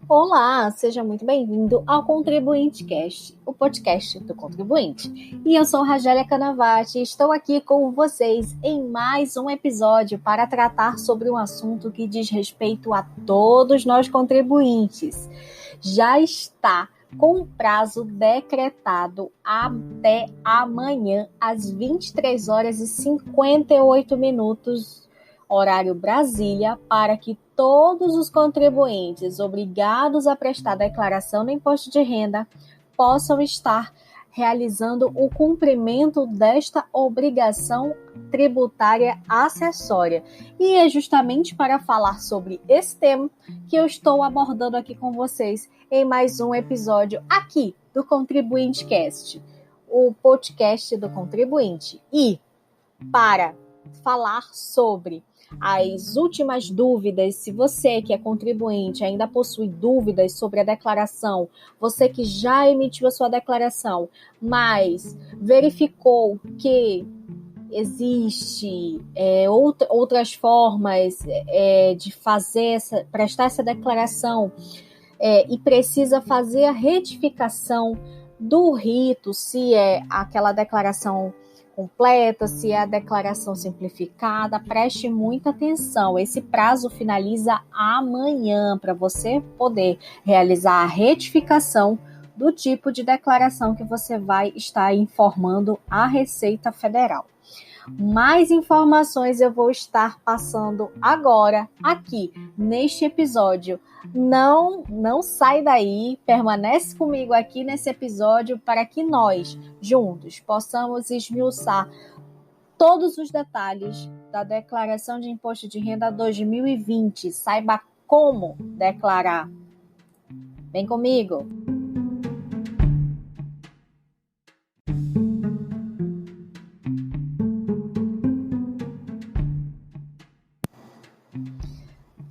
Olá, seja muito bem-vindo ao Contribuinte Cast, o podcast do contribuinte. E eu sou Ragélia Canavati e estou aqui com vocês em mais um episódio para tratar sobre um assunto que diz respeito a todos nós contribuintes. Já está com o prazo decretado até amanhã, às 23 horas e 58 minutos, horário Brasília, para que todos os contribuintes obrigados a prestar declaração no imposto de renda possam estar realizando o cumprimento desta obrigação tributária acessória. E é justamente para falar sobre esse tema que eu estou abordando aqui com vocês em mais um episódio aqui do Contribuinte Cast, o podcast do contribuinte. E para falar sobre as últimas dúvidas, se você que é contribuinte ainda possui dúvidas sobre a declaração, você que já emitiu a sua declaração, mas verificou que existe outras formas de prestar essa declaração e precisa fazer a retificação do rito, se é aquela declaração completa, se é a declaração simplificada, preste muita atenção. Esse prazo finaliza amanhã para você poder realizar a retificação do tipo de declaração que você vai estar informando à Receita Federal. Mais informações eu vou estar passando agora aqui neste episódio. Não sai daí, permanece comigo aqui nesse episódio para que nós, juntos, possamos esmiuçar todos os detalhes da Declaração de Imposto de Renda 2020. Saiba como declarar. Vem comigo!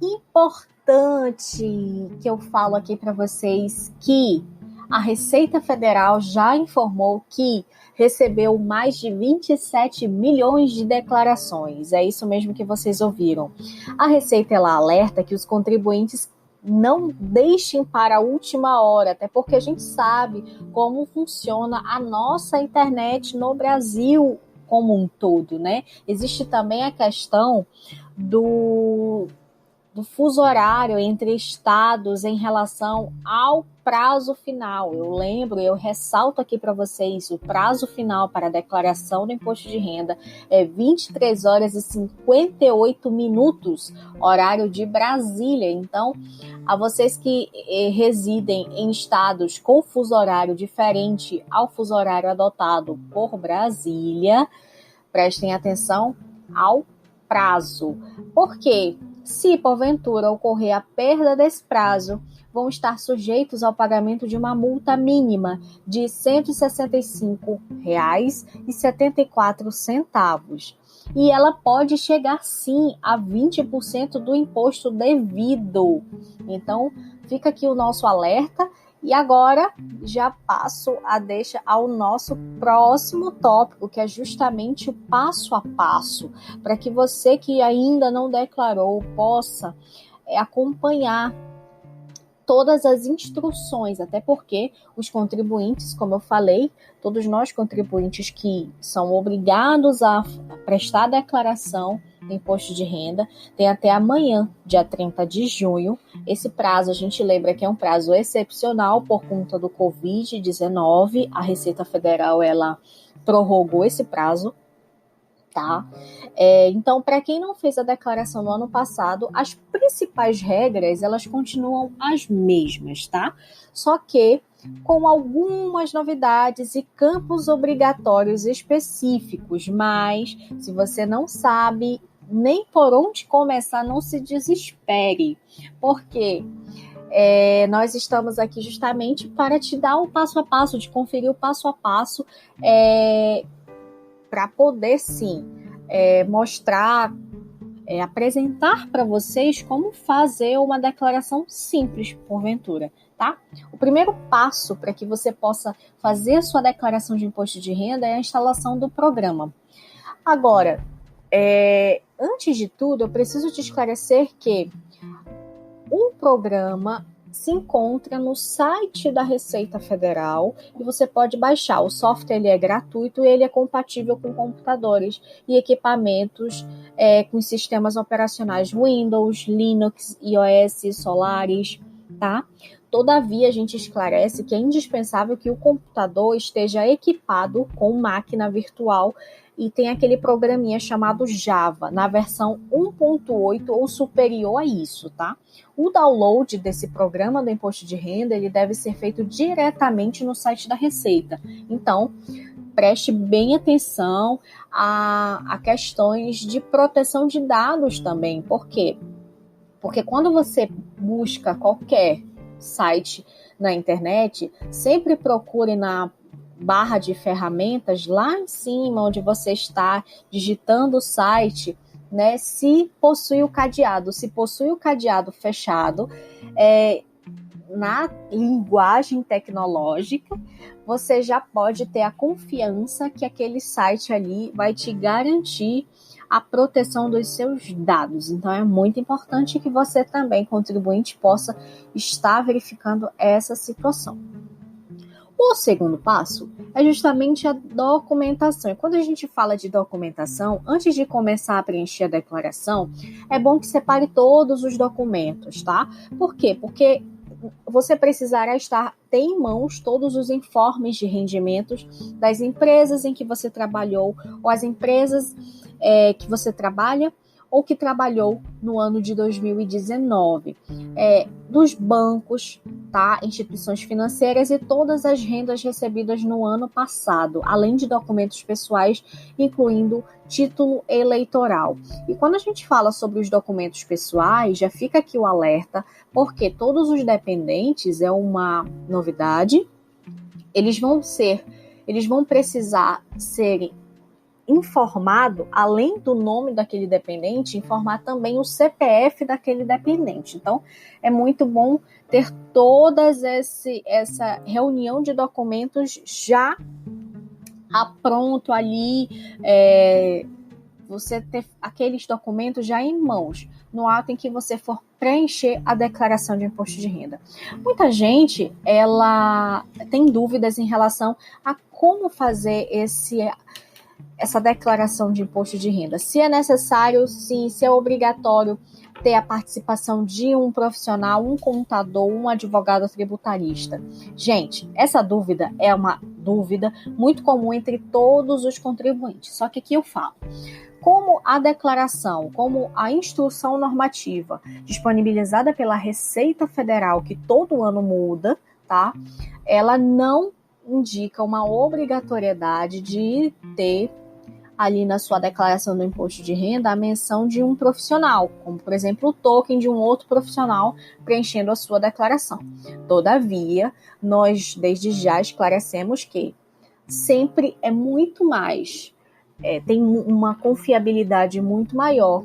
Importante que eu falo aqui para vocês que a Receita Federal já informou que recebeu mais de 27 milhões de declarações. É isso mesmo que vocês ouviram. A Receita ela alerta que os contribuintes não deixem para a última hora, até porque a gente sabe como funciona a nossa internet no Brasil como um todo, né? Existe também a questão do fuso horário entre estados em relação ao prazo final. Eu ressalto aqui para vocês, o prazo final para a declaração do imposto de renda é 23 horas e 58 minutos, horário de Brasília. Então, a vocês que residem em estados com fuso horário diferente ao fuso horário adotado por Brasília, prestem atenção ao prazo. Por quê? Se, porventura, ocorrer a perda desse prazo, vão estar sujeitos ao pagamento de uma multa mínima de R$ 165,74. E ela pode chegar, sim, a 20% do imposto devido. Então, fica aqui o nosso alerta. E agora, já passo a deixa ao nosso próximo tópico, que é justamente o passo a passo, para que você que ainda não declarou possa acompanhar todas as instruções, até porque os contribuintes, como eu falei, todos nós contribuintes que são obrigados a prestar a declaração do imposto de renda, tem até amanhã, dia 30 de junho. Esse prazo, a gente lembra que é um prazo excepcional por conta do Covid-19. A Receita Federal, ela prorrogou esse prazo, tá? Então, para quem não fez a declaração no ano passado, as principais regras, elas continuam as mesmas, tá? Só que com algumas novidades e campos obrigatórios específicos, mas se você não sabe nem por onde começar, não se desespere, porque nós estamos aqui justamente para te dar o passo a passo, de conferir o passo a passo, para poder sim mostrar, apresentar para vocês como fazer uma declaração simples, porventura, tá? O primeiro passo para que você possa fazer a sua declaração de imposto de renda é a instalação do programa. Agora, antes de tudo, eu preciso te esclarecer que um programa se encontra no site da Receita Federal e você pode baixar. O software ele é gratuito e ele é compatível com computadores e equipamentos com sistemas operacionais Windows, Linux, iOS, Solaris, tá? Todavia, a gente esclarece que é indispensável que o computador esteja equipado com máquina virtual e tem aquele programinha chamado Java, na versão 1.8 ou superior a isso, tá? O download desse programa do imposto de renda, ele deve ser feito diretamente no site da Receita. Então, preste bem atenção a questões de proteção de dados também. Por quê? Porque quando você busca qualquer site na internet, sempre procure na barra de ferramentas, lá em cima, onde você está digitando o site, né, se possui o cadeado. Se possui o cadeado fechado, na linguagem tecnológica, você já pode ter a confiança que aquele site ali vai te garantir a proteção dos seus dados. Então, é muito importante que você também, contribuinte, possa estar verificando essa situação. O segundo passo é justamente a documentação. E quando a gente fala de documentação, antes de começar a preencher a declaração, é bom que separe todos os documentos, tá? Por quê? Porque você precisará ter em mãos todos os informes de rendimentos das empresas em que você trabalhou, ou as empresas que você trabalha ou que trabalhou no ano de 2019, dos bancos, tá? Instituições financeiras e todas as rendas recebidas no ano passado, além de documentos pessoais, incluindo título eleitoral. E quando a gente fala sobre os documentos pessoais, já fica aqui o alerta, porque todos os dependentes, é uma novidade, eles vão precisar serem informado, além do nome daquele dependente, informar também o CPF daquele dependente. Então, é muito bom ter toda essa reunião de documentos já pronto ali, você ter aqueles documentos já em mãos, no ato em que você for preencher a declaração de imposto de renda. Muita gente, ela tem dúvidas em relação a como fazer essa declaração de imposto de renda. Se é necessário, sim, se é obrigatório ter a participação de um profissional, um contador, um advogado tributarista. Gente, essa dúvida é uma dúvida muito comum entre todos os contribuintes. Só que aqui eu falo, como a declaração, como a instrução normativa disponibilizada pela Receita Federal, que todo ano muda, tá? Ela não indica uma obrigatoriedade de ter ali na sua declaração do imposto de renda a menção de um profissional, como por exemplo o token de um outro profissional preenchendo a sua declaração. Todavia, nós desde já esclarecemos que sempre é muito mais, tem uma confiabilidade muito maior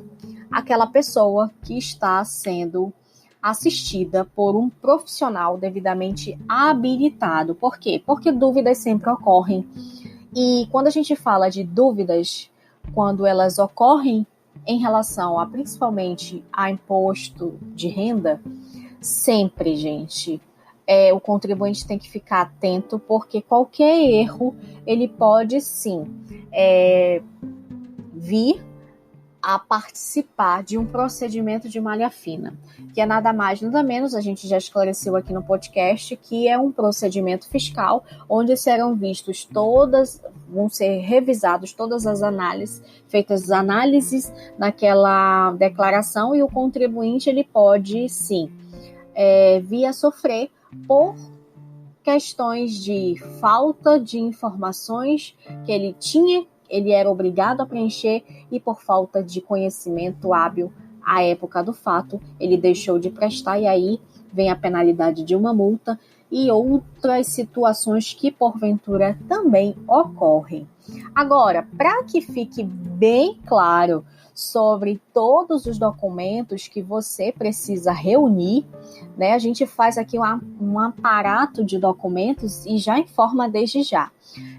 aquela pessoa que está sendo assistida por um profissional devidamente habilitado. Por quê? Porque dúvidas sempre ocorrem. E quando a gente fala de dúvidas, quando elas ocorrem em relação principalmente a imposto de renda, sempre, gente, o contribuinte tem que ficar atento, porque qualquer erro, ele pode sim vir a participar de um procedimento de malha fina, que é nada mais, nada menos, a gente já esclareceu aqui no podcast, que é um procedimento fiscal, onde serão vistos vão ser revisados todas as análises, feitas análises naquela declaração, e o contribuinte, ele pode, sim, vir a sofrer por questões de falta de informações que ele era obrigado a preencher, e por falta de conhecimento hábil à época do fato, ele deixou de prestar, e aí vem a penalidade de uma multa e outras situações que porventura também ocorrem. Agora, para que fique bem claro sobre todos os documentos que você precisa reunir, né, a gente faz aqui um aparato de documentos e já informa desde já.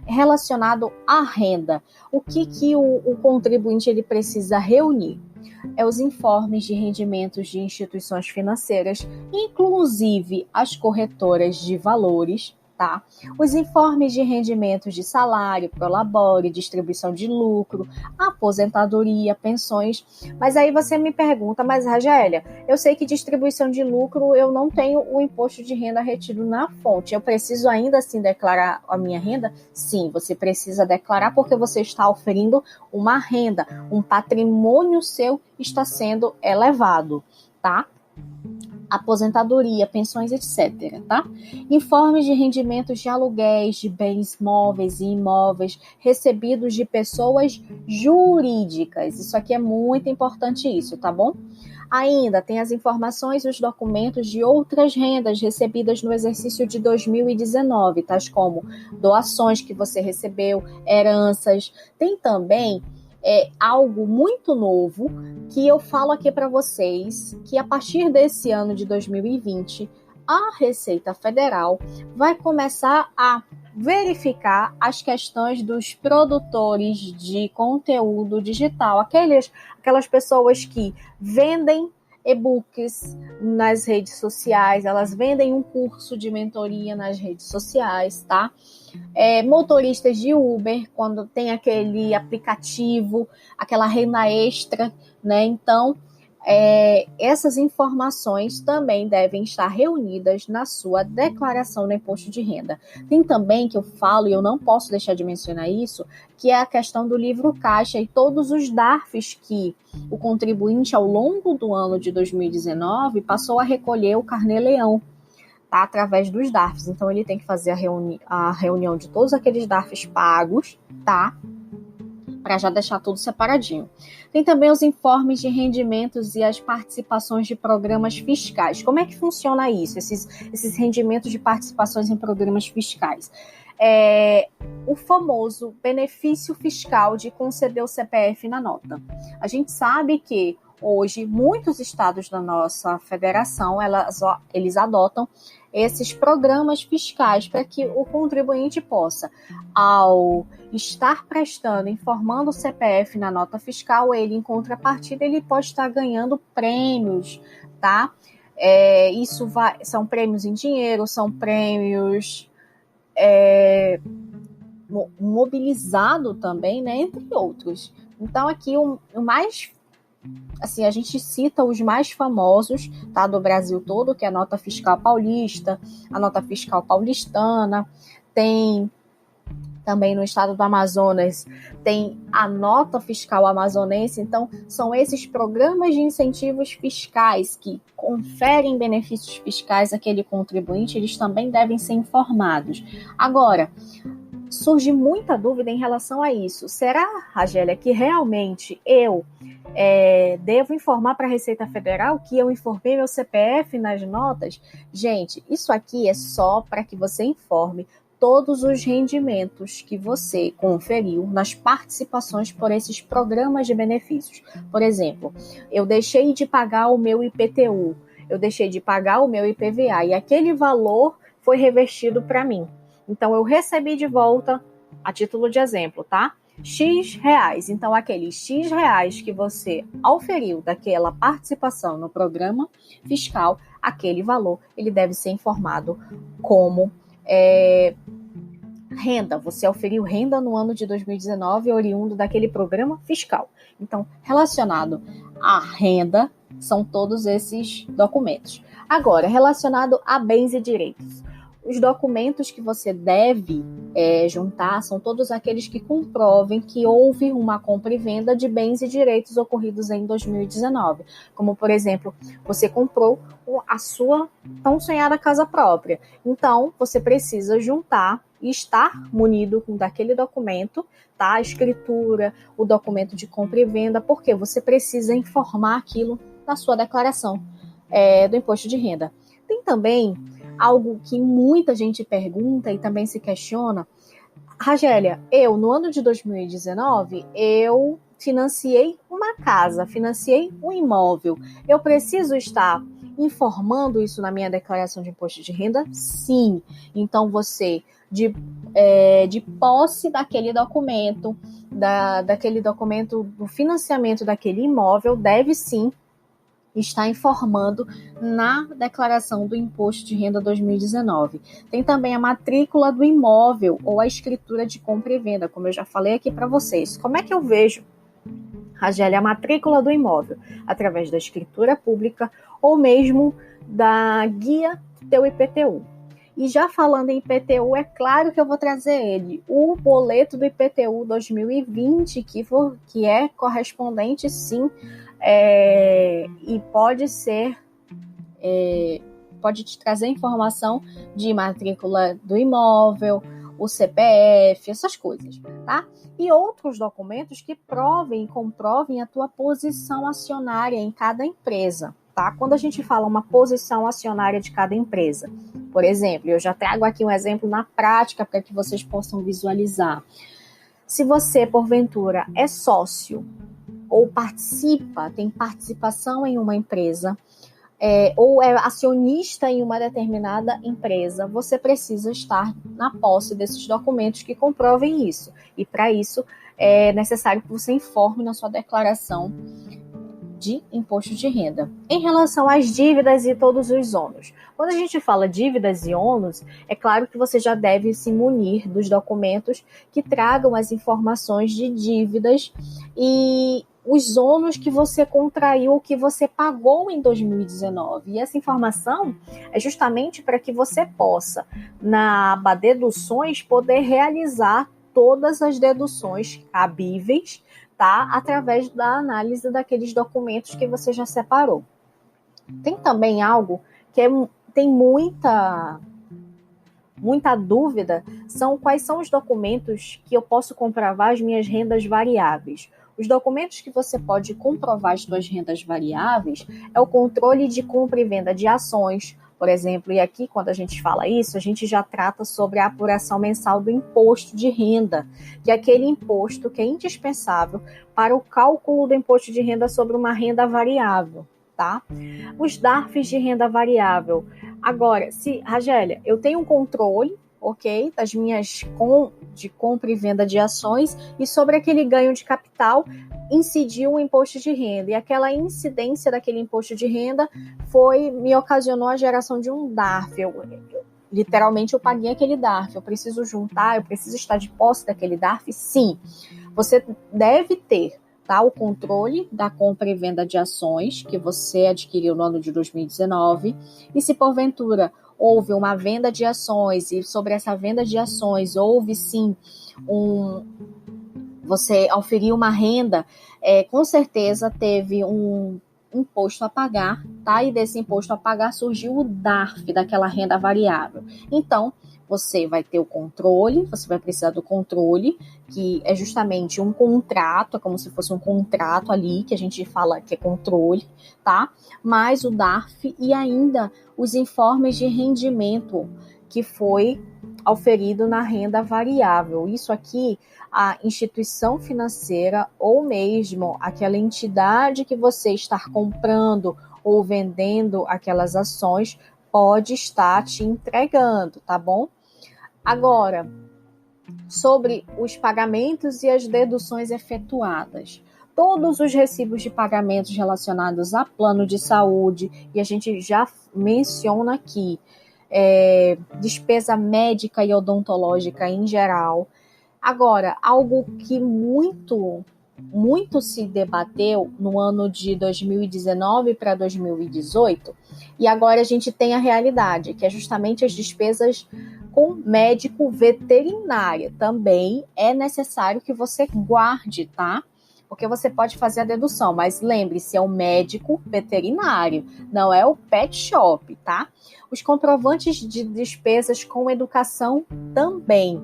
Relacionado à renda, o que o contribuinte ele precisa reunir? os informes de rendimentos de instituições financeiras, inclusive as corretoras de valores, tá? Os informes de rendimentos de salário, prolabore, distribuição de lucro, aposentadoria, pensões. Mas aí você me pergunta, mas Ragélia, eu sei que distribuição de lucro eu não tenho o imposto de renda retido na fonte. Eu preciso ainda assim declarar a minha renda? Sim, você precisa declarar porque você está oferindo uma renda, um patrimônio seu está sendo elevado, tá? Aposentadoria, pensões, etc. Tá? Informes de rendimentos de aluguéis de bens móveis e imóveis recebidos de pessoas jurídicas. Isso aqui é muito importante, isso, tá bom? Ainda tem as informações e os documentos de outras rendas recebidas no exercício de 2019, tais como doações que você recebeu, heranças. Tem também algo muito novo que eu falo aqui para vocês, que a partir desse ano de 2020, a Receita Federal vai começar a verificar as questões dos produtores de conteúdo digital, aquelas pessoas que vendem e-books nas redes sociais, elas vendem um curso de mentoria nas redes sociais, tá? Motoristas de Uber, quando tem aquele aplicativo, aquela renda extra, né? Então, essas informações também devem estar reunidas na sua declaração do imposto de renda. Tem também que eu falo, e eu não posso deixar de mencionar isso, que é a questão do livro caixa e todos os DARFs que o contribuinte, ao longo do ano de 2019, passou a recolher o Carnê-Leão, tá? Através dos DARFs. Então, ele tem que fazer a reunião de todos aqueles DARFs pagos, tá? Para já deixar tudo separadinho. Tem também os informes de rendimentos e as participações de programas fiscais. Como é que funciona isso, esses rendimentos de participações em programas fiscais? O famoso benefício fiscal de conceder o CPF na nota. A gente sabe que hoje muitos estados da nossa federação, eles adotam esses programas fiscais para que o contribuinte possa, ao estar prestando, informando o CPF na nota fiscal, ele, em contrapartida, ele pode estar ganhando prêmios, tá? São prêmios em dinheiro, são prêmios mobilizado também, né, entre outros. Então, aqui o mais, assim, a gente cita os mais famosos, tá, do Brasil todo, que é a nota fiscal paulista, a nota fiscal paulistana, tem também no estado do Amazonas, tem a nota fiscal amazonense. Então, são esses programas de incentivos fiscais que conferem benefícios fiscais àquele contribuinte, eles também devem ser informados. Agora, surge muita dúvida em relação a isso. Será, Ragélia, que realmente eu devo informar para a Receita Federal que eu informei meu CPF nas notas? Gente, isso aqui é só para que você informe todos os rendimentos que você conferiu nas participações por esses programas de benefícios. Por exemplo, eu deixei de pagar o meu IPTU, eu deixei de pagar o meu IPVA e aquele valor foi revertido para mim. Então, eu recebi de volta, a título de exemplo, tá? X reais. Então, aqueles X reais que você auferiu daquela participação no programa fiscal, aquele valor, ele deve ser informado como renda. Você auferiu renda no ano de 2019 oriundo daquele programa fiscal. Então, relacionado à renda, são todos esses documentos. Agora, relacionado a bens e direitos. Os documentos que você deve juntar são todos aqueles que comprovem que houve uma compra e venda de bens e direitos ocorridos em 2019. Como, por exemplo, você comprou a sua tão sonhada casa própria. Então, você precisa juntar e estar munido daquele documento, tá? A escritura, o documento de compra e venda, porque você precisa informar aquilo na sua declaração do imposto de renda. Tem também algo que muita gente pergunta e também se questiona. Ragélia, no ano de 2019, eu financiei uma casa, financiei um imóvel. Eu preciso estar informando isso na minha declaração de imposto de renda? Sim. Então, você, de posse daquele documento, daquele documento do financiamento daquele imóvel, deve sim estar informando na declaração do Imposto de Renda 2019. Tem também a matrícula do imóvel ou a escritura de compra e venda, como eu já falei aqui para vocês. Como é que eu vejo, Ragélia, a matrícula do imóvel? Através da escritura pública ou mesmo da guia teu IPTU. E já falando em IPTU, é claro que eu vou trazer ele, o boleto do IPTU 2020, que é correspondente, sim, e pode te trazer informação de matrícula do imóvel, o CPF, essas coisas, tá? E outros documentos que provem e comprovem a tua posição acionária em cada empresa, tá? Quando a gente fala uma posição acionária de cada empresa, por exemplo, eu já trago aqui um exemplo na prática para que vocês possam visualizar. Se você, porventura, é sócio ou tem participação em uma empresa, ou é acionista em uma determinada empresa, você precisa estar na posse desses documentos que comprovem isso. E para isso é necessário que você informe na sua declaração de imposto de renda. Em relação às dívidas e todos os ônus. Quando a gente fala dívidas e ônus, é claro que você já deve se munir dos documentos que tragam as informações de dívidas e os ônus que você contraiu ou que você pagou em 2019. E essa informação é justamente para que você possa, na aba deduções, poder realizar todas as deduções cabíveis, tá? Através da análise daqueles documentos que você já separou. Tem também algo que tem muita dúvida, são quais são os documentos que eu posso comprovar as minhas rendas variáveis. Os documentos que você pode comprovar as suas rendas variáveis é o controle de compra e venda de ações, por exemplo, e aqui quando a gente fala isso, a gente já trata sobre a apuração mensal do imposto de renda, que é aquele imposto que é indispensável para o cálculo do imposto de renda sobre uma renda variável, tá? Os DARFs de renda variável. Agora, Ragélia, eu tenho um controle, ok, das minhas de compra e venda de ações, e sobre aquele ganho de capital incidiu o imposto de renda, e aquela incidência daquele imposto de renda me ocasionou a geração de um DARF. Literalmente eu paguei aquele DARF, eu preciso juntar, eu preciso estar de posse daquele DARF? Sim, você deve ter, tá, o controle da compra e venda de ações que você adquiriu no ano de 2019, e se porventura houve uma venda de ações, e sobre essa venda de ações houve sim você auferiu uma renda, com certeza teve um imposto a pagar, tá? E desse imposto a pagar surgiu o DARF daquela renda variável. Então, você vai ter o controle, você vai precisar do controle, que é justamente um contrato, é como se fosse um contrato ali, que a gente fala que é controle, tá? Mais o DARF e ainda os informes de rendimento que foi auferido na renda variável. Isso aqui, a instituição financeira ou mesmo aquela entidade que você está comprando ou vendendo aquelas ações pode estar te entregando, tá bom? Agora, sobre os pagamentos e as deduções efetuadas. Todos os recibos de pagamentos relacionados a plano de saúde, e a gente já menciona aqui, despesa médica e odontológica em geral. Agora, algo que muito se debateu no ano de 2019 para 2018, e agora a gente tem a realidade, que é justamente as despesas com médico veterinário. Também é necessário que você guarde, tá? Porque você pode fazer a dedução, mas lembre-se, é o médico veterinário, não é o pet shop, tá? Os comprovantes de despesas com educação também.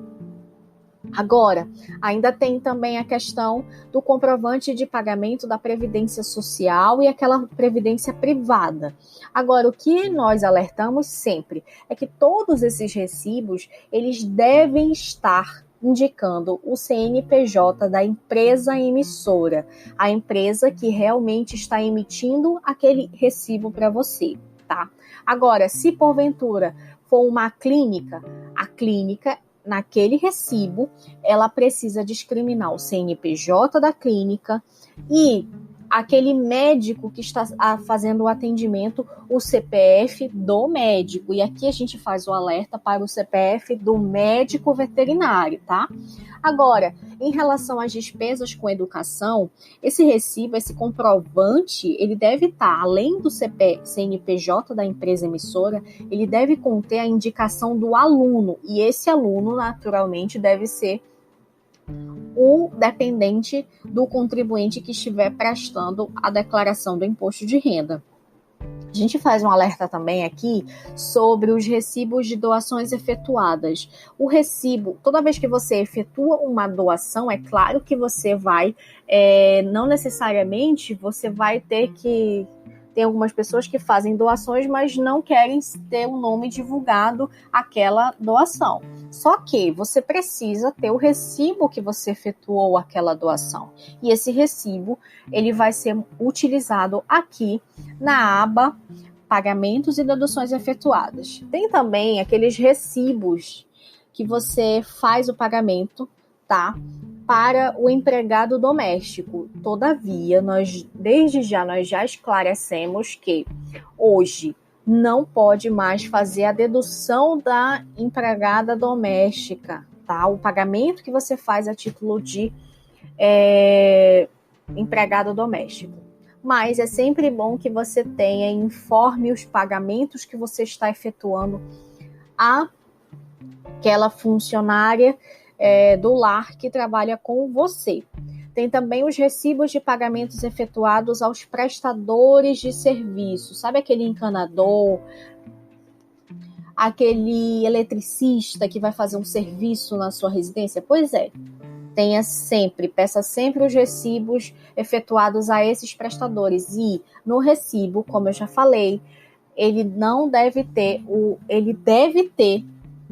Agora, ainda tem também a questão do comprovante de pagamento da Previdência Social e aquela Previdência Privada. Agora, o que nós alertamos sempre é que todos esses recibos, eles devem estar indicando o CNPJ da empresa emissora, a empresa que realmente está emitindo aquele recibo para você, tá? Agora, se porventura for uma clínica, a clínica, naquele recibo, ela precisa discriminar o CNPJ da clínica e aquele médico que está fazendo o atendimento, o CPF do médico. E aqui a gente faz o alerta para o CPF do médico veterinário, tá? Agora, em relação às despesas com educação, esse recibo, esse comprovante, ele deve estar, além do CNPJ da empresa emissora, ele deve conter a indicação do aluno. E esse aluno, naturalmente, deve ser o dependente do contribuinte que estiver prestando a declaração do imposto de renda. A gente faz um alerta também aqui sobre os recibos de doações efetuadas. O recibo, toda vez que você efetua uma doação, é claro que você vai, não necessariamente você vai ter que... Tem algumas pessoas que fazem doações, mas não querem ter o nome divulgado aquela doação. Só que você precisa ter o recibo que você efetuou aquela doação. E esse recibo, ele vai ser utilizado aqui na aba Pagamentos e Deduções Efetuadas. Tem também aqueles recibos que você faz o pagamento, tá? Para o empregado doméstico. Todavia, desde já esclarecemos que hoje não pode mais fazer a dedução da empregada doméstica, tá? O pagamento que você faz a título de empregado doméstico. Mas é sempre bom que você tenha, informe os pagamentos que você está efetuando àquela funcionária do lar que trabalha com você. Tem também os recibos de pagamentos efetuados aos prestadores de serviço. Sabe aquele encanador, aquele eletricista que vai fazer um serviço na sua residência? Pois é, peça sempre os recibos efetuados a esses prestadores. E no recibo, como eu já falei, ele deve ter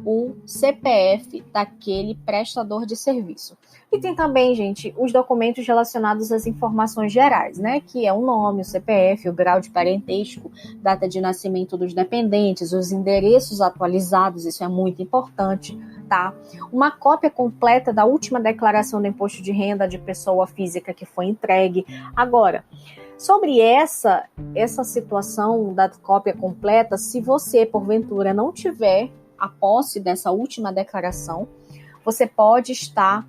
o CPF daquele prestador de serviço. E tem também, gente, os documentos relacionados às informações gerais, né? Que é o nome, o CPF, o grau de parentesco, data de nascimento dos dependentes, os endereços atualizados, isso é muito importante, tá? Uma cópia completa da última declaração do imposto de renda de pessoa física que foi entregue. Agora, sobre essa situação da cópia completa, se você, porventura, não tiver a posse dessa última declaração, você pode estar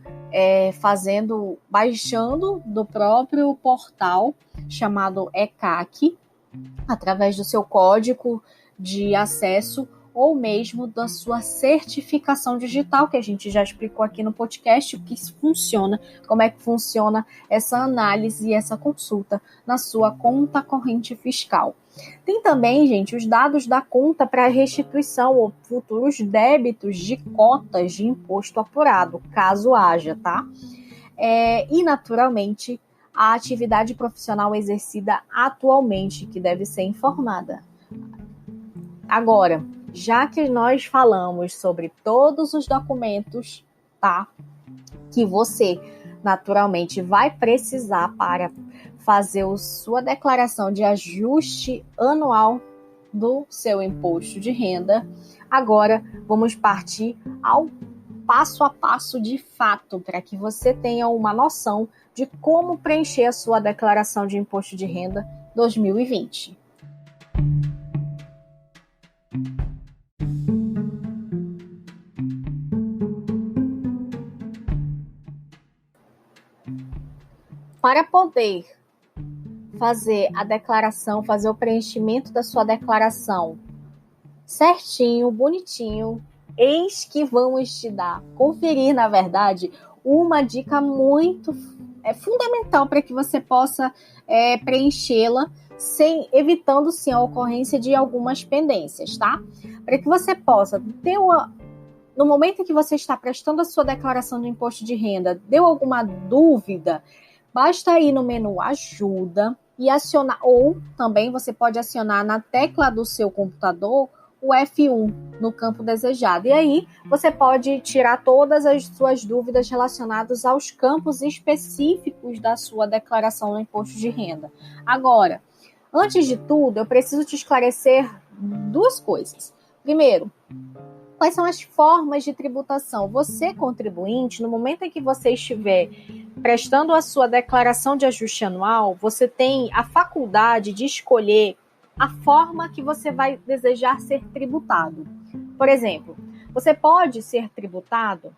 baixando do próprio portal chamado ECAC, através do seu código de acesso ou mesmo da sua certificação digital, que a gente já explicou aqui no podcast o que funciona, como é que funciona essa análise e essa consulta na sua conta corrente fiscal. Tem também, gente, os dados da conta para restituição ou futuros débitos de cotas de imposto apurado, caso haja, tá? E, naturalmente, a atividade profissional exercida atualmente, que deve ser informada. Agora, já que nós falamos sobre todos os documentos, tá? Que você, naturalmente, vai precisar para fazer sua declaração de ajuste anual do seu imposto de renda. Agora, vamos partir ao passo a passo de fato, para que você tenha uma noção de como preencher a sua declaração de imposto de renda 2020. Para poder fazer a declaração, fazer o preenchimento da sua declaração certinho, bonitinho, eis que vamos te dar, conferir, na verdade, uma dica muito fundamental para que você possa preenchê-la, evitando sim a ocorrência de algumas pendências, tá? Para que você possa ter no momento em que você está prestando a sua declaração do imposto de renda, deu alguma dúvida, basta ir no menu Ajuda e acionar, ou também você pode acionar na tecla do seu computador o F1 no campo desejado. E aí você pode tirar todas as suas dúvidas relacionadas aos campos específicos da sua declaração do imposto de renda. Agora, Antes de tudo, eu preciso te esclarecer duas coisas. Primeiro, quais são as formas de tributação? Você, contribuinte, no momento em que você estiver prestando a sua declaração de ajuste anual, você tem a faculdade de escolher a forma que você vai desejar ser tributado. Por exemplo, você pode ser tributado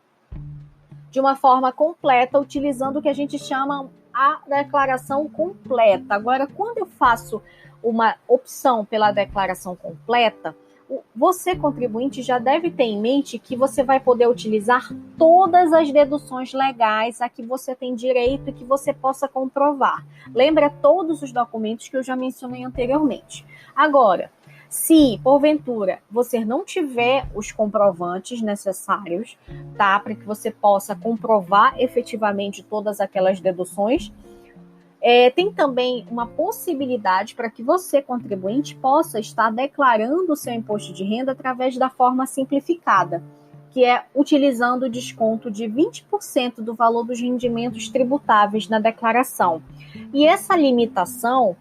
de uma forma completa, utilizando o que a gente chama a declaração completa. Agora, quando eu faço uma opção pela declaração completa, você, contribuinte, já deve ter em mente que você vai poder utilizar todas as deduções legais a que você tem direito e que você possa comprovar. Lembra todos os documentos que eu já mencionei anteriormente. Agora, se, porventura, você não tiver os comprovantes necessários, tá, para que você possa comprovar efetivamente todas aquelas deduções, tem também uma possibilidade para que você, contribuinte, possa estar declarando o seu imposto de renda através da forma simplificada, que é utilizando o desconto de 20% do valor dos rendimentos tributáveis na declaração. E essa limitação,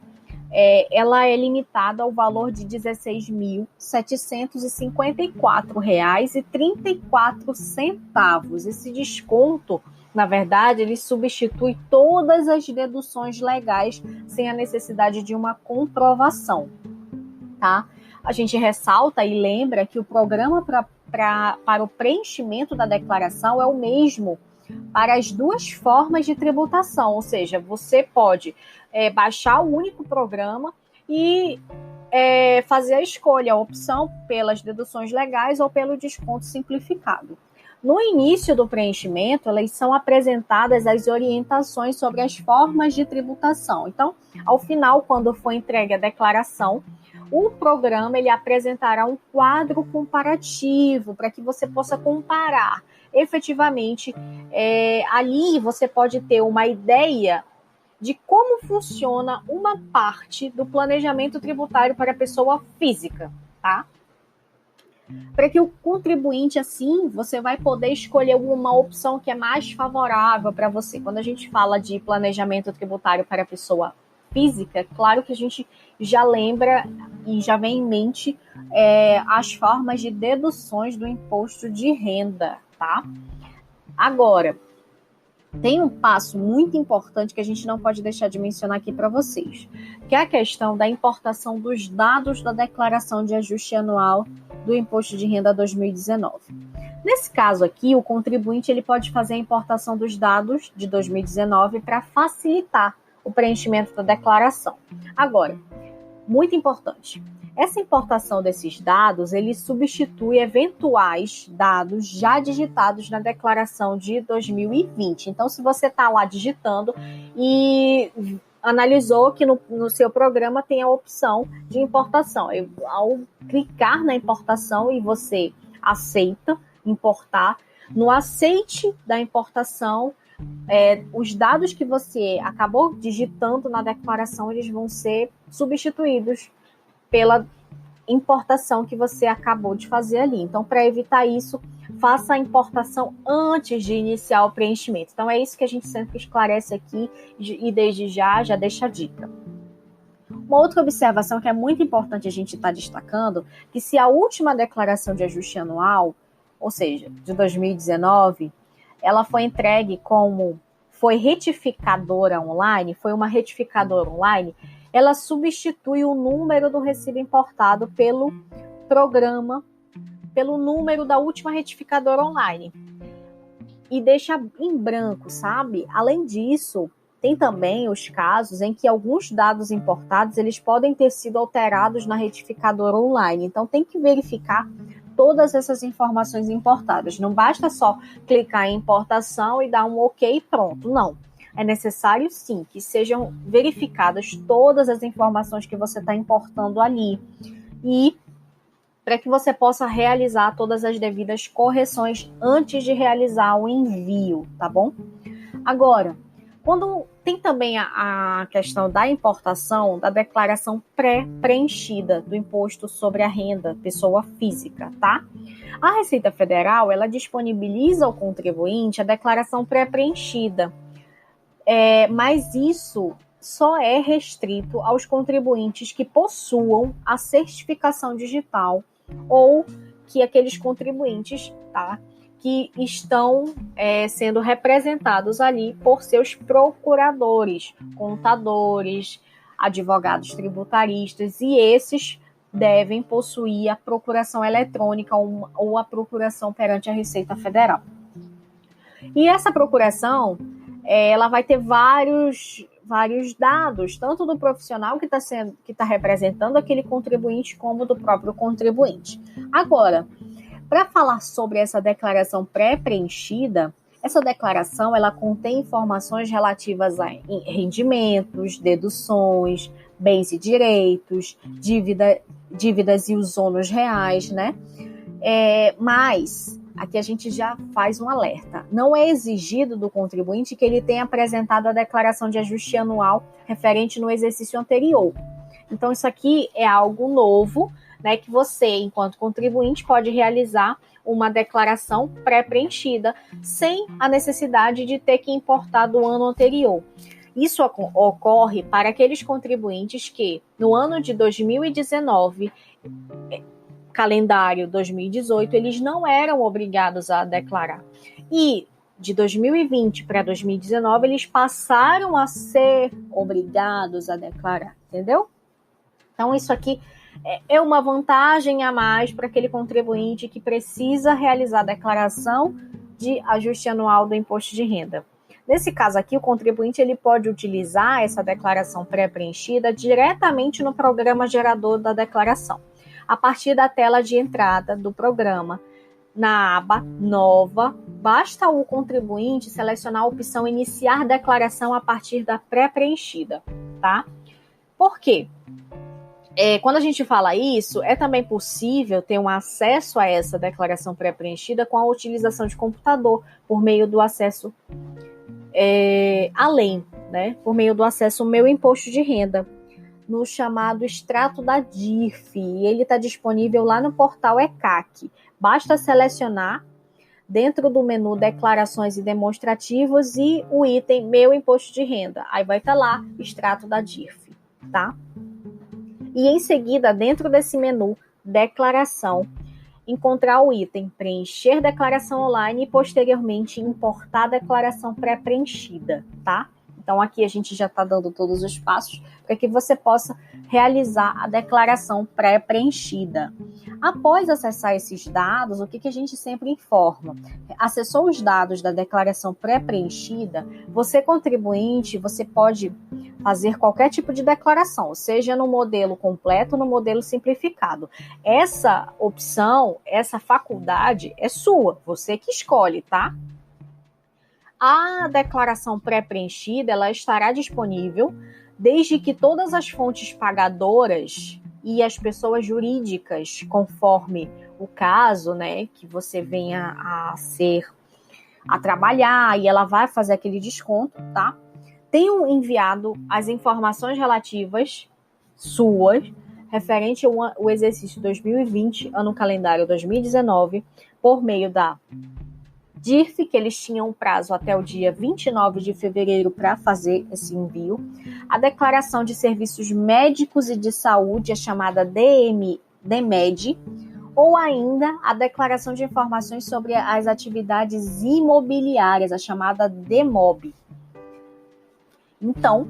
ela é limitada ao valor de R$ 16.754,34. Esse desconto, na verdade, ele substitui todas as deduções legais sem a necessidade de uma comprovação, tá? A gente ressalta e lembra que o programa para o preenchimento da declaração é o mesmo para as duas formas de tributação, ou seja, você pode baixar o único programa e fazer a escolha, a opção pelas deduções legais ou pelo desconto simplificado. No início do preenchimento, elas são apresentadas as orientações sobre as formas de tributação. Então, ao final, quando for entregue a declaração, o programa ele apresentará um quadro comparativo para que você possa comparar. Efetivamente, ali você pode ter uma ideia de como funciona uma parte do planejamento tributário para a pessoa física, tá? Para que o contribuinte, assim, você vai poder escolher uma opção que é mais favorável para você. Quando a gente fala de planejamento tributário para a pessoa física, claro que a gente já lembra e já vem em mente as formas de deduções do imposto de renda, tá? Agora, tem um passo muito importante que a gente não pode deixar de mencionar aqui para vocês, que é a questão da importação dos dados da declaração de ajuste anual do Imposto de Renda 2019. Nesse caso aqui, o contribuinte ele pode fazer a importação dos dados de 2019 para facilitar o preenchimento da declaração. Agora, muito importante, essa importação desses dados, ele substitui eventuais dados já digitados na declaração de 2020. Então, se você está lá digitando e analisou que no seu programa tem a opção de importação. Ao clicar na importação e você aceita importar, no aceite da importação, os dados que você acabou digitando na declaração, eles vão ser substituídos pela importação que você acabou de fazer ali. Então, para evitar isso, faça a importação antes de iniciar o preenchimento. Então, é isso que a gente sempre esclarece aqui e desde já deixa a dica. Uma outra observação que é muito importante a gente estar destacando, que se a última declaração de ajuste anual, ou seja, de 2019, ela foi entregue como foi retificadora online, foi uma retificadora online, ela substitui o número do recibo importado pelo programa, pelo número da última retificadora online. E deixa em branco, sabe? Além disso, tem também os casos em que alguns dados importados, eles podem ter sido alterados na retificadora online. Então, tem que verificar todas essas informações importadas. Não basta só clicar em importação e dar um OK e pronto. Não. É necessário, sim, que sejam verificadas todas as informações que você está importando ali e para que você possa realizar todas as devidas correções antes de realizar o envio, tá bom? Agora, quando tem também a questão da importação da declaração pré-preenchida do Imposto sobre a Renda Pessoa Física, tá? A Receita Federal, ela disponibiliza ao contribuinte a declaração pré-preenchida, mas isso só é restrito aos contribuintes que possuam a certificação digital ou que aqueles contribuintes, tá, que estão sendo representados ali por seus procuradores, contadores, advogados tributaristas, e esses devem possuir a procuração eletrônica ou a procuração perante a Receita Federal. E essa procuração, ela vai ter vários dados, tanto do profissional que está representando aquele contribuinte, como do próprio contribuinte. Agora, para falar sobre essa declaração pré-preenchida, essa declaração ela contém informações relativas a rendimentos, deduções, bens e direitos, dívidas e os ônus reais, né? Mas aqui a gente já faz um alerta. Não é exigido do contribuinte que ele tenha apresentado a declaração de ajuste anual referente no exercício anterior. Então, isso aqui é algo novo, né, que você, enquanto contribuinte, pode realizar uma declaração pré-preenchida, sem a necessidade de ter que importar do ano anterior. Isso ocorre para aqueles contribuintes que, no ano de 2019, calendário 2018, eles não eram obrigados a declarar. E de 2020 para 2019, eles passaram a ser obrigados a declarar, entendeu? Então, isso aqui é uma vantagem a mais para aquele contribuinte que precisa realizar a declaração de ajuste anual do imposto de renda. Nesse caso aqui, o contribuinte ele pode utilizar essa declaração pré-preenchida diretamente no programa gerador da declaração, a partir da tela de entrada do programa. Na aba Nova, basta o contribuinte selecionar a opção Iniciar declaração a partir da pré-preenchida, tá? Por quê? Quando a gente fala isso, é também possível ter um acesso a essa declaração pré-preenchida com a utilização de computador, por meio do acesso além, né? Por meio do acesso ao Meu Imposto de Renda, no chamado extrato da DIRF. Ele está disponível lá no portal ECAC. Basta selecionar dentro do menu Declarações e Demonstrativos e o item Meu Imposto de Renda. Aí vai estar lá, extrato da DIRF, tá? E em seguida, dentro desse menu Declaração, encontrar o item Preencher Declaração Online e posteriormente Importar Declaração Pré-preenchida, tá? Então aqui a gente já está dando todos os passos para que você possa realizar a declaração pré-preenchida. Após acessar esses dados, o que a gente sempre informa? Acessou os dados da declaração pré-preenchida, você contribuinte, você pode fazer qualquer tipo de declaração, seja no modelo completo ou no modelo simplificado. Essa opção, essa faculdade é sua, você que escolhe, tá? A declaração pré-preenchida, ela estará disponível desde que todas as fontes pagadoras e as pessoas jurídicas, conforme o caso, né, que você venha a trabalhar e ela vai fazer aquele desconto, tá? Tenham enviado as informações relativas suas, referente ao exercício 2020, ano calendário 2019, por meio da DIRF, que eles tinham um prazo até o dia 29 de fevereiro para fazer esse envio, a declaração de serviços médicos e de saúde, a chamada DMED, ou ainda a declaração de informações sobre as atividades imobiliárias, a chamada DEMOB. Então,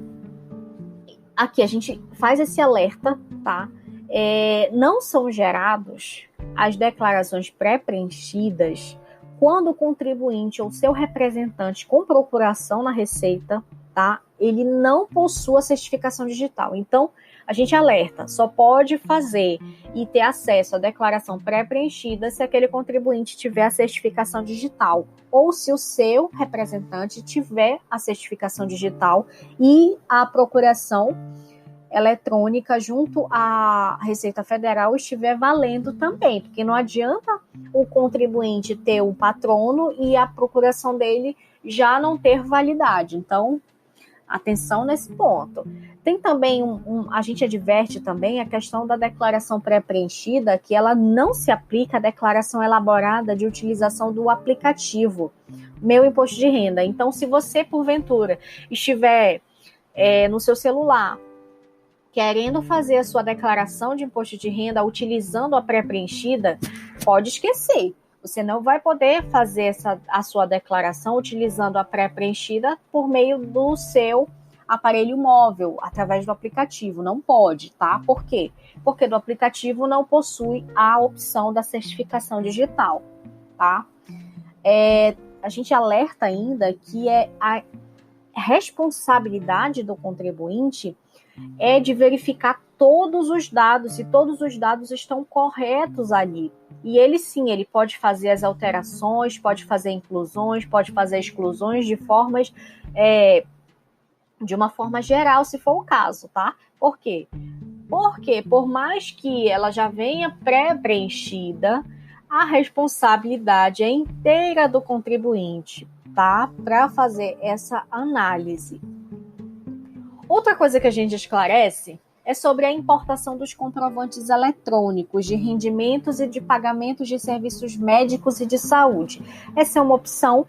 aqui a gente faz esse alerta, tá? Não são gerados as declarações pré-preenchidas quando o contribuinte ou seu representante com procuração na Receita, tá, ele não possui a certificação digital. Então, a gente alerta, só pode fazer e ter acesso à declaração pré-preenchida se aquele contribuinte tiver a certificação digital, ou se o seu representante tiver a certificação digital e a procuração eletrônica junto à Receita Federal estiver valendo também, porque não adianta o contribuinte ter um patrono e a procuração dele já não ter validade. Então, atenção nesse ponto. Tem também a gente adverte também a questão da declaração pré-preenchida, que ela não se aplica à declaração elaborada de utilização do aplicativo Meu Imposto de Renda. Então, se você, porventura, estiver no seu celular, querendo fazer a sua declaração de imposto de renda utilizando a pré-preenchida, pode esquecer. Você não vai poder fazer a sua declaração utilizando a pré-preenchida por meio do seu aparelho móvel, através do aplicativo. Não pode, tá? Por quê? Porque do aplicativo não possui a opção da certificação digital, tá? A gente alerta ainda que a responsabilidade do contribuinte é de verificar todos os dados, se todos os dados estão corretos ali. E ele sim, ele pode fazer as alterações, pode fazer inclusões, pode fazer exclusões de uma forma geral, se for o caso, tá? Por quê? Porque por mais que ela já venha pré-preenchida, a responsabilidade é inteira do contribuinte, tá? Para fazer essa análise. Outra coisa que a gente esclarece é sobre a importação dos comprovantes eletrônicos de rendimentos e de pagamentos de serviços médicos e de saúde. Essa é uma opção,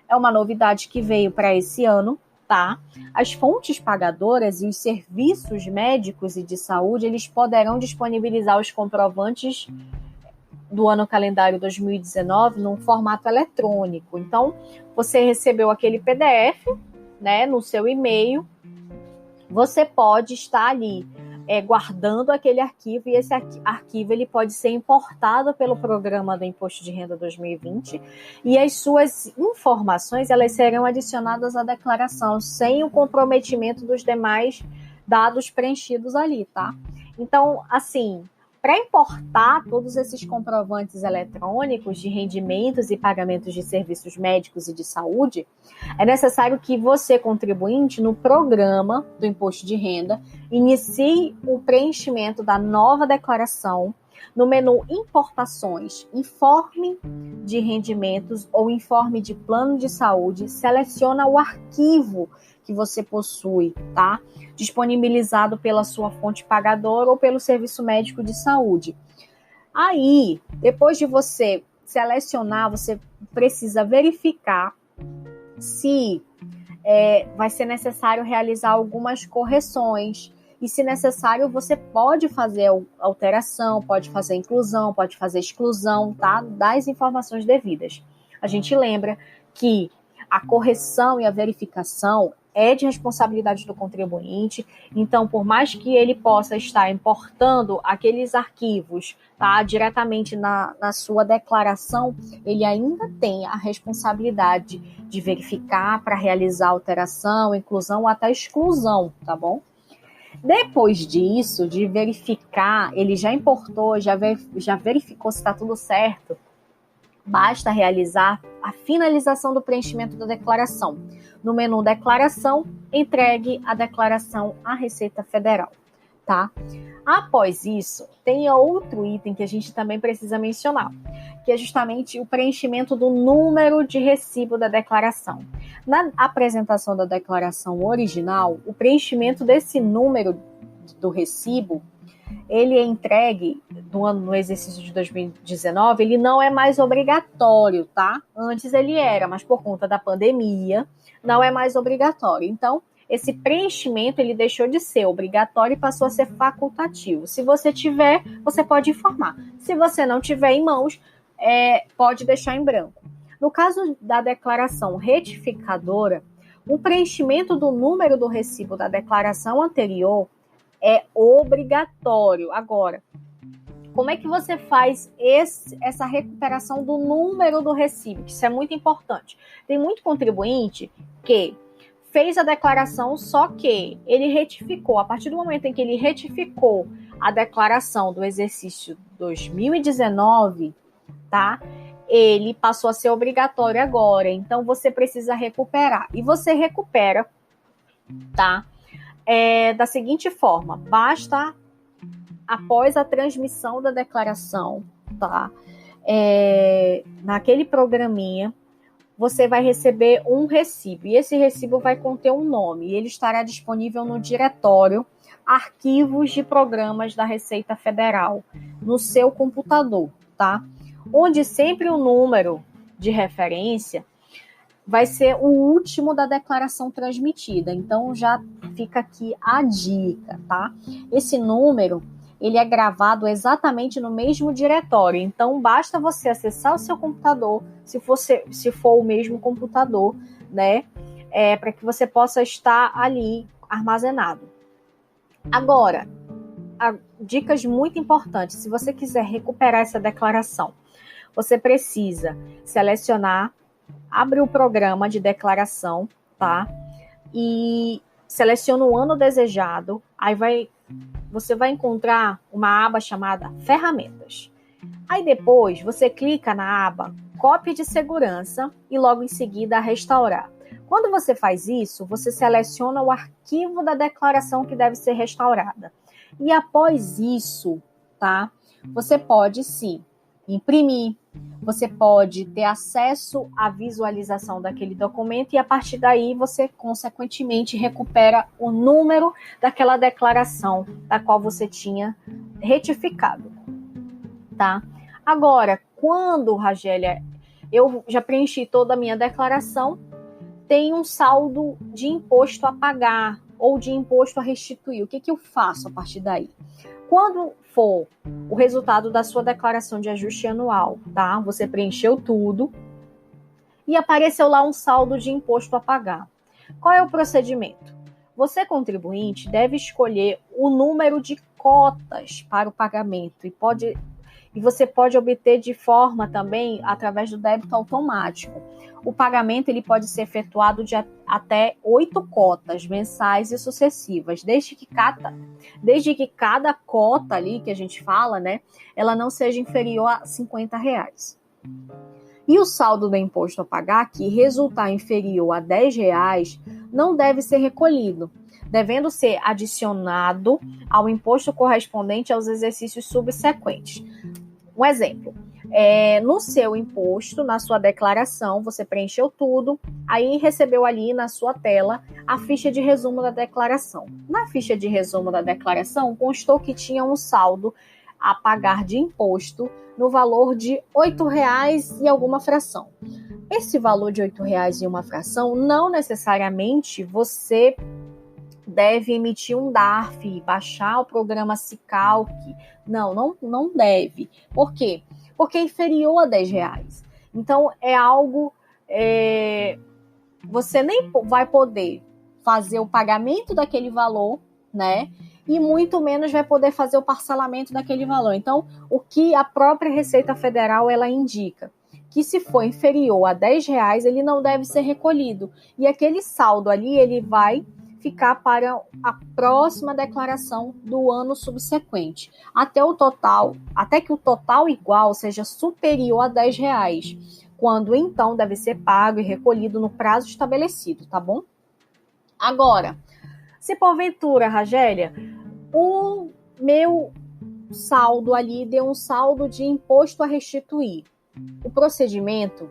é uma novidade que veio para esse ano, tá? As fontes pagadoras e os serviços médicos e de saúde, eles poderão disponibilizar os comprovantes do ano calendário 2019 num formato eletrônico. Então, você recebeu aquele PDF, né, no seu e-mail, você pode estar ali guardando aquele arquivo, e esse arquivo ele pode ser importado pelo programa do Imposto de Renda 2020, e as suas informações elas serão adicionadas à declaração, sem o comprometimento dos demais dados preenchidos ali, tá? Então, assim, para importar todos esses comprovantes eletrônicos de rendimentos e pagamentos de serviços médicos e de saúde, é necessário que você, contribuinte, no programa do Imposto de Renda, inicie o preenchimento da nova declaração no menu Importações, Informe de Rendimentos ou Informe de Plano de Saúde, seleciona o arquivo que você possui, tá? Disponibilizado pela sua fonte pagadora ou pelo serviço médico de saúde. Aí, depois de você selecionar, você precisa verificar se vai ser necessário realizar algumas correções. E, se necessário, você pode fazer alteração, pode fazer inclusão, pode fazer exclusão, tá? Das informações devidas. A gente lembra que a correção e a verificação é de responsabilidade do contribuinte, então, por mais que ele possa estar importando aqueles arquivos, tá, diretamente na sua declaração, ele ainda tem a responsabilidade de verificar para realizar alteração, inclusão ou até exclusão, tá bom? Depois disso, de verificar, ele já importou, já verificou se está tudo certo, basta realizar a finalização do preenchimento da declaração. No menu Declaração, entregue a declaração à Receita Federal, tá? Após isso, tem outro item que a gente também precisa mencionar, que é justamente o preenchimento do número de recibo da declaração. Na apresentação da declaração original, o preenchimento desse número do recibo, ele é entregue no exercício de 2019, ele não é mais obrigatório, tá? Antes ele era, mas por conta da pandemia, não é mais obrigatório. Então, esse preenchimento, ele deixou de ser obrigatório e passou a ser facultativo. Se você tiver, você pode informar. Se você não tiver em mãos, pode deixar em branco. No caso da declaração retificadora, o preenchimento do número do recibo da declaração anterior é obrigatório. Agora, como é que você faz essa recuperação do número do recibo? Isso é muito importante. Tem muito contribuinte que fez a declaração, só que ele retificou. A partir do momento em que ele retificou a declaração do exercício 2019, tá? Ele passou a ser obrigatório agora. Então, você precisa recuperar. E você recupera, tá? Da seguinte forma, basta, após a transmissão da declaração, tá? Naquele programinha, você vai receber um recibo, e esse recibo vai conter um nome, e ele estará disponível no diretório Arquivos de Programas da Receita Federal, no seu computador, tá? Onde sempre o número de referência vai ser o último da declaração transmitida. Então, já fica aqui a dica, tá? Esse número, ele é gravado exatamente no mesmo diretório. Então, basta você acessar o seu computador, se for o mesmo computador, né? Para que você possa estar ali armazenado. Agora, dicas muito importantes. Se você quiser recuperar essa declaração, você precisa selecionar, abre o programa de declaração, tá? E seleciona o ano desejado. Aí você vai encontrar uma aba chamada Ferramentas. Aí depois você clica na aba Cópia de Segurança e logo em seguida Restaurar. Quando você faz isso, você seleciona o arquivo da declaração que deve ser restaurada. E após isso, tá? Você pode sim imprimir, você pode ter acesso à visualização daquele documento e a partir daí você, consequentemente, recupera o número daquela declaração da qual você tinha retificado, tá? Agora, quando, Ragélia, eu já preenchi toda a minha declaração, tem um saldo de imposto a pagar ou de imposto a restituir. O que eu faço a partir daí? Quando for o resultado da sua declaração de ajuste anual, tá? Você preencheu tudo e apareceu lá um saldo de imposto a pagar. Qual é o procedimento? Você, contribuinte, deve escolher o número de cotas para o pagamento e você pode obter de forma também através do débito automático. O pagamento ele pode ser efetuado de até 8 cotas mensais e sucessivas, desde que cada cota ali que a gente fala, né, ela não seja inferior a R$50. E o saldo do imposto a pagar, que resultar inferior a R$10, não deve ser recolhido, devendo ser adicionado ao imposto correspondente aos exercícios subsequentes. Um exemplo, no seu imposto, na sua declaração, você preencheu tudo, aí recebeu ali na sua tela a ficha de resumo da declaração. Na ficha de resumo da declaração, constou que tinha um saldo a pagar de imposto no valor de R$8 e alguma fração. Esse valor de R$8 e uma fração, não necessariamente você deve emitir um DARF, baixar o programa Sicalc. Não deve. Por quê? Porque é inferior a R$10. Então, é algo... você nem vai poder fazer o pagamento daquele valor, né? E muito menos vai poder fazer o parcelamento daquele valor. Então, o que a própria Receita Federal, ela indica? Que se for inferior a R$10, ele não deve ser recolhido. E aquele saldo ali, ele vai ficar para a próxima declaração do ano subsequente, até que o total igual seja superior a R$10, quando então deve ser pago e recolhido no prazo estabelecido, tá bom? Agora, se porventura, Ragélia, o meu saldo ali deu um saldo de imposto a restituir, o procedimento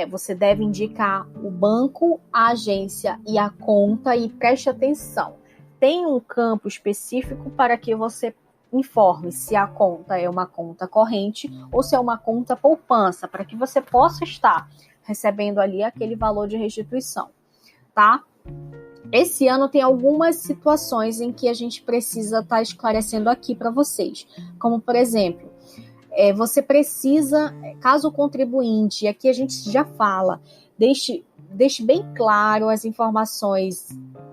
você deve indicar o banco, a agência e a conta e preste atenção. Tem um campo específico para que você informe se a conta é uma conta corrente ou se é uma conta poupança, para que você possa estar recebendo ali aquele valor de restituição, tá? Esse ano tem algumas situações em que a gente precisa estar esclarecendo aqui para vocês, como por exemplo, você precisa, caso o contribuinte, e aqui a gente já fala, deixe bem claro as informações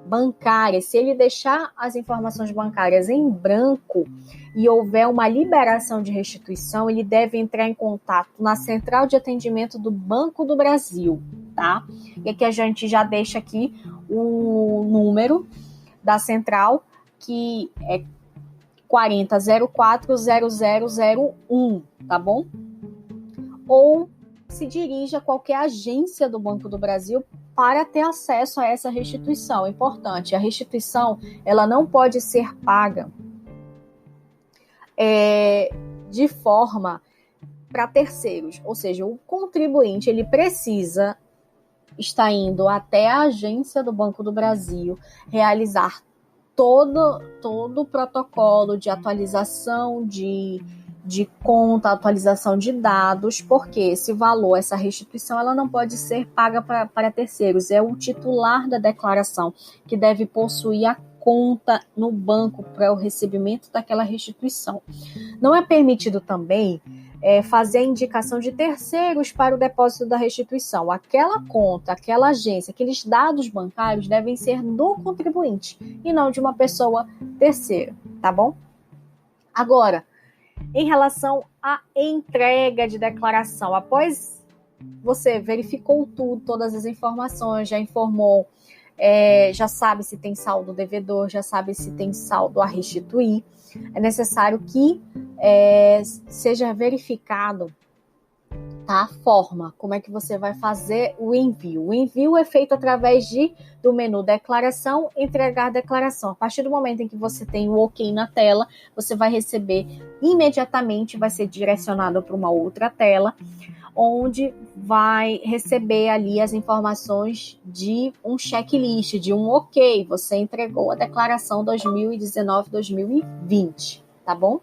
bancárias. Se ele deixar as informações bancárias em branco e houver uma liberação de restituição, ele deve entrar em contato na Central de Atendimento do Banco do Brasil, tá? E aqui a gente já deixa aqui o número da central, que é 40040001, tá bom? Ou se dirige a qualquer agência do Banco do Brasil para ter acesso a essa restituição. Importante, a restituição ela não pode ser paga de forma para terceiros, ou seja, o contribuinte ele precisa estar indo até a agência do Banco do Brasil, realizar todo o protocolo de atualização de de conta, atualização de dados, porque esse valor, essa restituição, ela não pode ser paga para terceiros. É o titular da declaração que deve possuir a conta no banco para o recebimento daquela restituição. Não é permitido também fazer a indicação de terceiros para o depósito da restituição. Aquela conta, aquela agência, aqueles dados bancários devem ser do contribuinte e não de uma pessoa terceira, tá bom? Agora, em relação à entrega de declaração, após você verificou tudo, todas as informações, já informou, já sabe se tem saldo devedor, já sabe se tem saldo a restituir, é necessário que seja verificado, tá, a forma, como é que você vai fazer o envio. O envio é feito através do menu declaração, entregar declaração. A partir do momento em que você tem o OK na tela, você vai receber imediatamente, vai ser direcionado para uma outra tela, onde vai receber ali as informações de um checklist, de um OK, você entregou a declaração 2019-2020, tá bom?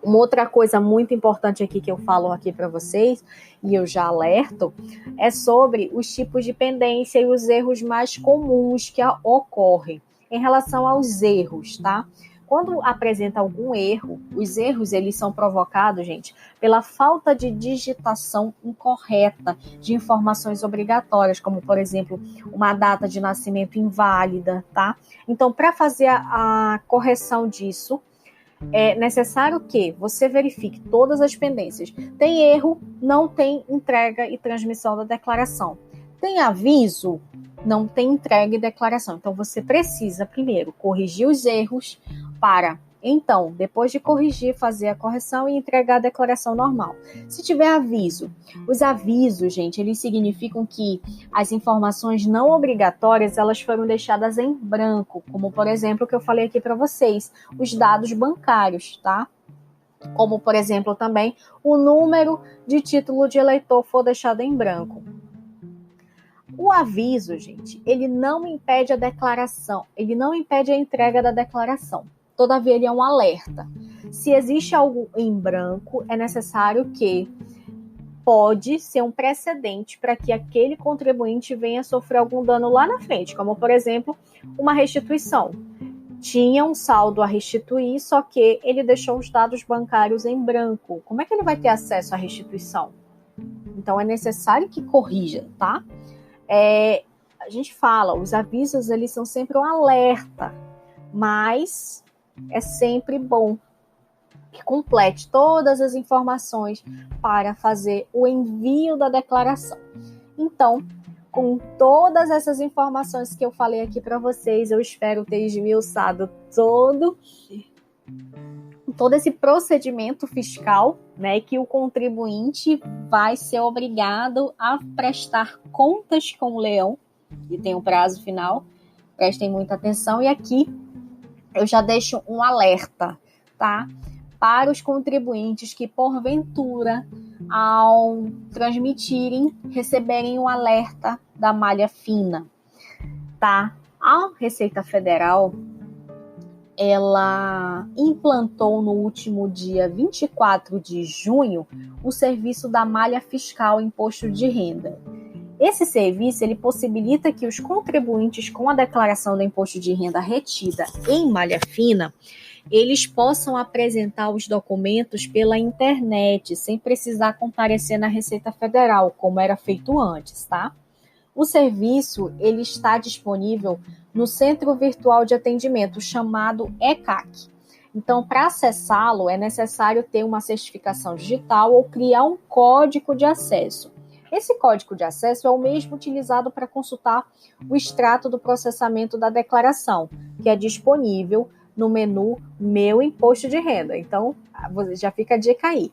Uma outra coisa muito importante aqui que eu falo aqui para vocês, e eu já alerto, é sobre os tipos de pendência e os erros mais comuns que ocorrem. Em relação aos erros, tá? Quando apresenta algum erro, os erros eles são provocados, gente, pela falta de digitação incorreta de informações obrigatórias, como, por exemplo, uma data de nascimento inválida, tá? Então, para fazer a correção disso, é necessário que você verifique todas as pendências. Tem erro, não tem entrega e transmissão da declaração. Tem aviso, não tem entrega e declaração. Então, você precisa, primeiro, corrigir os erros para, então, depois de corrigir, fazer a correção e entregar a declaração normal. Se tiver aviso, os avisos, gente, eles significam que as informações não obrigatórias, elas foram deixadas em branco, como, por exemplo, o que eu falei aqui para vocês, os dados bancários, tá? Como, por exemplo, também o número de título de eleitor for deixado em branco. O aviso, gente, ele não impede a declaração, ele não impede a entrega da declaração. Todavia, ele é um alerta. Se existe algo em branco, é necessário que pode ser um precedente para que aquele contribuinte venha sofrer algum dano lá na frente, como, por exemplo, uma restituição. Tinha um saldo a restituir, só que ele deixou os dados bancários em branco. Como é que ele vai ter acesso à restituição? Então, é necessário que corrija, tá? A gente fala, os avisos, eles são sempre um alerta, mas é sempre bom que complete todas as informações para fazer o envio da declaração. Então, com todas essas informações que eu falei aqui para vocês, eu espero ter esmiuçado todo esse procedimento fiscal, né, que o contribuinte vai ser obrigado a prestar contas com o leão, e tem um prazo final, prestem muita atenção, e aqui eu já deixo um alerta, tá? Para os contribuintes que, porventura, ao transmitirem, receberem um alerta da malha fina, tá? A Receita Federal, ela implantou no último dia 24 de junho o serviço da malha fiscal imposto de renda. Esse serviço ele possibilita que os contribuintes com a declaração do imposto de renda retida em malha fina, eles possam apresentar os documentos pela internet, sem precisar comparecer na Receita Federal, como era feito antes, tá? O serviço ele está disponível no Centro Virtual de Atendimento, chamado ECAC. Então, para acessá-lo, é necessário ter uma certificação digital ou criar um código de acesso. Esse código de acesso é o mesmo utilizado para consultar o extrato do processamento da declaração, que é disponível no menu Meu Imposto de Renda. Então, já fica a dica aí.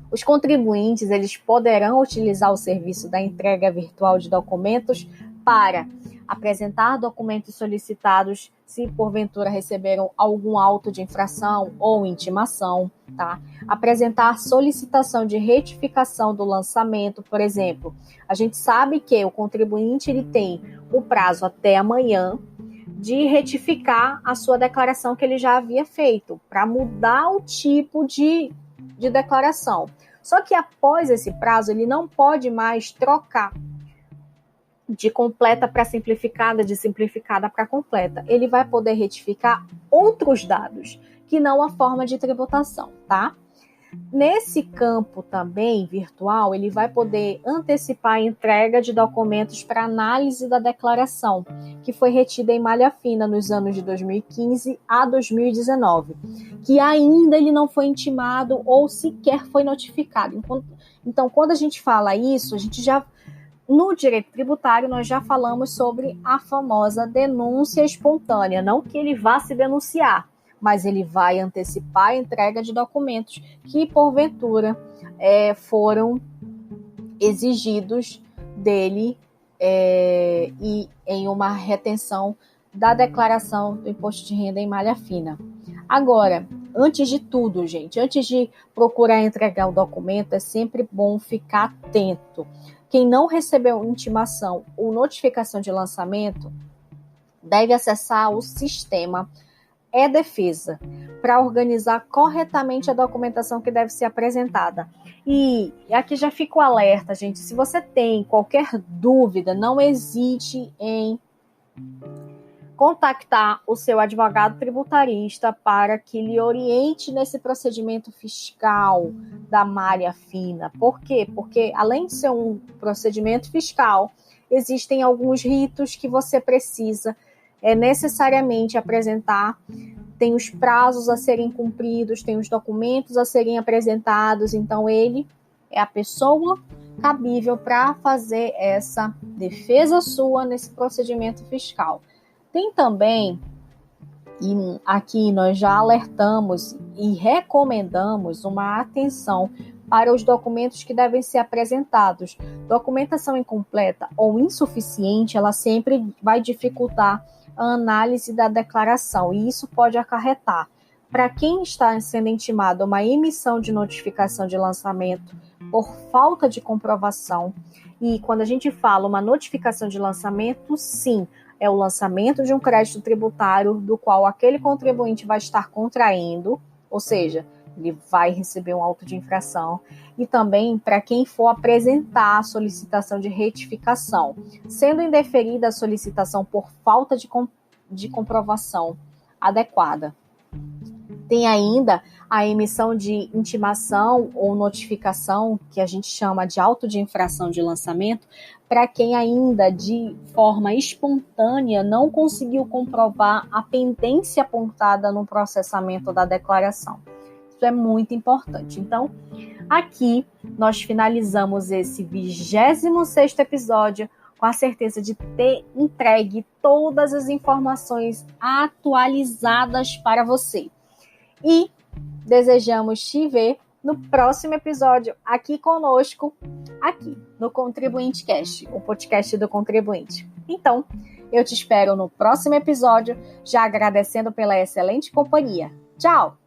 Os contribuintes eles poderão utilizar o serviço da entrega virtual de documentos para apresentar documentos solicitados se porventura receberam algum auto de infração ou intimação, tá? Apresentar solicitação de retificação do lançamento, por exemplo. A gente sabe que o contribuinte ele tem o prazo até amanhã de retificar a sua declaração que ele já havia feito, para mudar o tipo de declaração. Só que após esse prazo, ele não pode mais trocar de completa para simplificada, de simplificada para completa. Ele vai poder retificar outros dados, que não a forma de tributação, tá? Nesse campo também virtual, ele vai poder antecipar a entrega de documentos para análise da declaração, que foi retida em malha fina nos anos de 2015 a 2019, que ainda ele não foi intimado ou sequer foi notificado. Então, quando a gente fala isso, a gente já no direito tributário, nós já falamos sobre a famosa denúncia espontânea. Não que ele vá se denunciar, mas ele vai antecipar a entrega de documentos que, porventura, foram exigidos dele e em uma retenção da declaração do imposto de renda em malha fina. Agora, antes de tudo, gente, antes de procurar entregar o documento, é sempre bom ficar atento. Quem não recebeu intimação ou notificação de lançamento deve acessar o sistema e-Defesa para organizar corretamente a documentação que deve ser apresentada. E aqui já fica o alerta, gente, se você tem qualquer dúvida, não hesite em contactar o seu advogado tributarista para que lhe oriente nesse procedimento fiscal da malha fina. Por quê? Porque, além de ser um procedimento fiscal, existem alguns ritos que você precisa necessariamente apresentar. Tem os prazos a serem cumpridos, tem os documentos a serem apresentados. Então, ele é a pessoa cabível para fazer essa defesa sua nesse procedimento fiscal. Tem também, e aqui nós já alertamos e recomendamos uma atenção para os documentos que devem ser apresentados. Documentação incompleta ou insuficiente, ela sempre vai dificultar a análise da declaração, e isso pode acarretar, para quem está sendo intimado, uma emissão de notificação de lançamento por falta de comprovação. E quando a gente fala uma notificação de lançamento, sim, é o lançamento de um crédito tributário do qual aquele contribuinte vai estar contraindo, ou seja, ele vai receber um auto de infração. E também para quem for apresentar a solicitação de retificação, sendo indeferida a solicitação por falta de comprovação adequada. Tem ainda a emissão de intimação ou notificação, que a gente chama de auto de infração de lançamento, para quem ainda de forma espontânea não conseguiu comprovar a pendência apontada no processamento da declaração. Isso é muito importante. Então, aqui nós finalizamos esse 26º episódio com a certeza de ter entregue todas as informações atualizadas para você. E desejamos te ver no próximo episódio aqui conosco, aqui no Contribuinte Cast, o podcast do contribuinte. Então, eu te espero no próximo episódio, já agradecendo pela excelente companhia. Tchau!